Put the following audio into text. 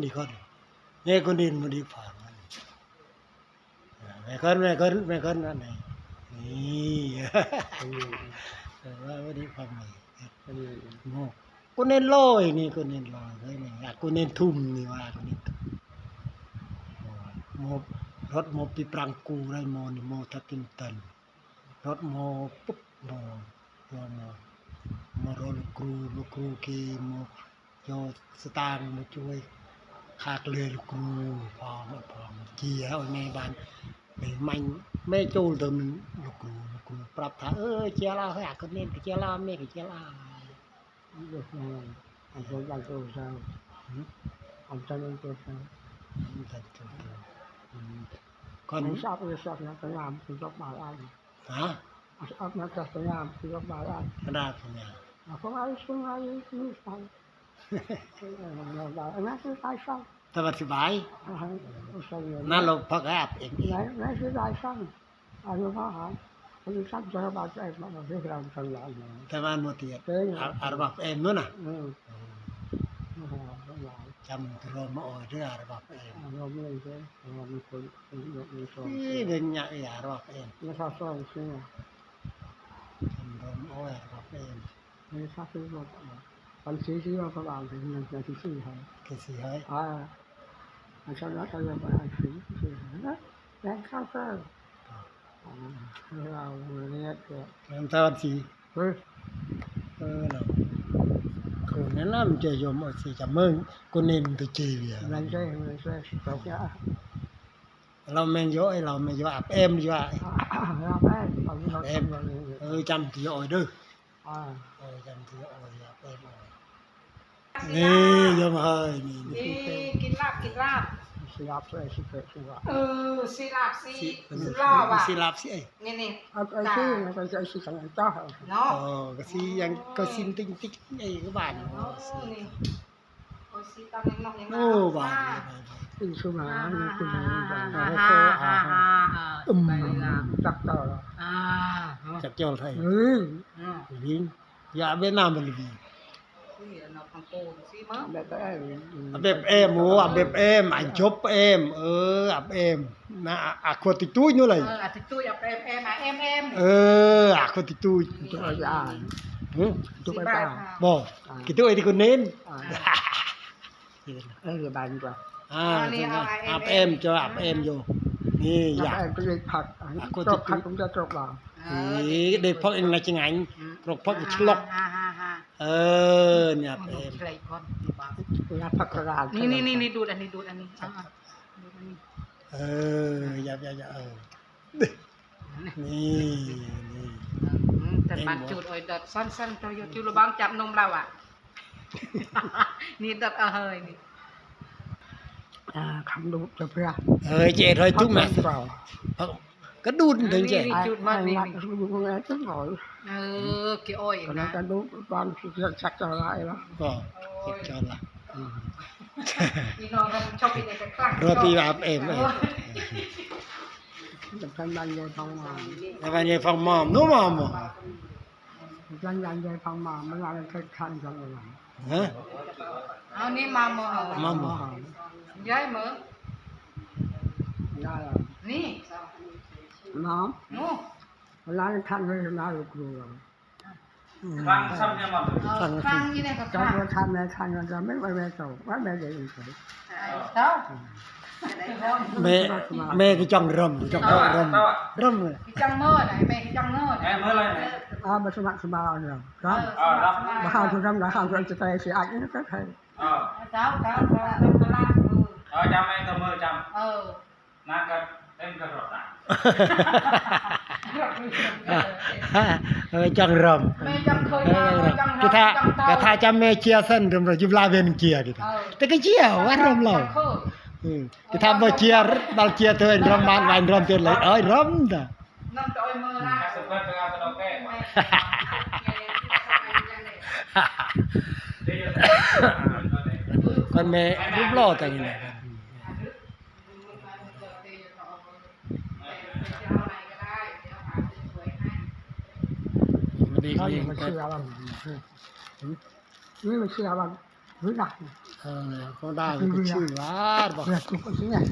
นี่คนนี่คนดินมาดีผ่านมันไม่คนนั่นไงนี่ว่าดีความใหม่โง่กูเน้นลอยนี่กูเน้นลอยเลยนี่กูเน้นทุ่มนี่ว่ากูเน้นโมรถโมปีปรังกูไรโมนี่โมทัตินตันรถโมปุ๊บโมรถลูกครูกีโมโยสตางค์มาช่วยคากเรือลูกครูพอเจียเอาในบ้านมันไม่จูลตัวมันลูกครูปรับท่าเจียเราให้อาคนนี้เจียเราไม่เจียเราđược anh tôi đang tôi sao anh cho nên tôi sao còn sắp nó tới làm thì giúp bài anh hả sắp nó tới làm thì giúp bài anh cái đa phần nhà không ai xuống ai như sao anh nói cái tay saoแต่ว่าสบายนั่นเราพักแอบเองนั่นสบายสั่งอันนี้ว่าหาคนสั่งจะบาดใจมันเรื่องเราสั่งหลายแต่ว่าโมเตียอาร์บับเอ็มนู่นน่ะจำรวมมาอ่อยด้วยอาร์บับเอ็มรวมเลยใช่รวมมีคนมีส่วนนี่เป็นอย่างอาร์บับเอ็มไม่ทราบส่วนใช่ไหมจำรวมอ่อยอาร์บับเอ็มไม่ทราบส่วนวันที่ว่าเขาบอกถึงวันที่สี่ให้ที่ให้sau đó tôi làm bài phí đang khao khaoเราเนี่ยlàm sao anh chị nào cô nói làm chơi vô mọi sự cảm ơn cô nên từ chi vậy làm chơi tốt nháเราแม่งย่อยเราไม่ย่อยแอมย่อยแอมจำที่ย่อยด้วยจำที่ย่อยแอมนี่ยมเฮยนี่กินลาบซีลาบใช่สิเกิดสิว่าซีลาบซีรอบอ่ะซีลาบซีนี่ไอ้ซีมันจะซีสังเจ้าเนาะก็ซียังก็ซินติ๊กไอ้ก็บ้านนี่โอ้ซีตอนนี้น้องยังโอ้บ้านเป็นสุมาคุณจักเจ้าจักเจ้าไทยลิงอย่าเวียดนามมันลิงbếp em mua bếp em ảnh chụp em em na cô tịch túi nữa này tịch túi em cô tịch túi chụp ai chụp ai bỏ cái túi thì còn nên rồi bàn qua em cho em vô nè dạ cái gì thật cô tịch túi cũng cho chụp vào để phật anh là chừng ảnh rồi phật lọcเนี่ยนี่ดูดอันนี้อย่านี่แต่บางจุดดดสั้นๆตัวอยู่ระบังจับนมเราอ่ะนี่ดดเฮ้ยนี่คำดูจะเพื่อเจ๊thôi chúc mẹ cái đunถึงเจ๊จุดมันนี่จุดหน่อยกี่อ้อยนะการดูตอนชักจะอะไรแล้วก็ชักจะอะไรโรตีแบบเอ็มจะทำยันยัยฟังมาแล้วยัยฟังมานู้มามยันยัยฟังมามันอะไรแค่ขันจังเลยฮะเอานี่มาหมอย้ายเหมือนี่น้องร้านขันเลยร้านลูกครูฟังซ้ำเนี่ยมั้งฟังยี่เนี่ยก็ฟังขันเลยขันจะไม่ไปโตว่าแม่เด็กอีกคนแม่ก็จังรำเลยจังเมื่อไหนแม่ก็จังเมื่อไหนเมื่อไรมาสมัครสมาเนี่ยครับมาข้าวทุกคำนะข้าวทุกจะไปเสียอันนี้ก็ใช่เจ้าตลาดจำไหมตัวมือจำนักกันเต็มกระโดดอ่ะจังรำcái tha cha mẹ chia sân rồi giúp la bên kia gituแต่ก็เชี่ยวว่ารำเราcái thaบ่เชียร์บาลเชียร์เธอรำบ้านวันรำเธอเลยรำด่ะน้ำจอยมือละสุดยอดเป็นการตลกแก่คนแม่รูปหล่อแต่ยังไงไม่เชื่อบ้างไม่เชื่อบ้างหรือหนัก có đa cái chữ quá bỏ Việc cũng có chứ nhỉ.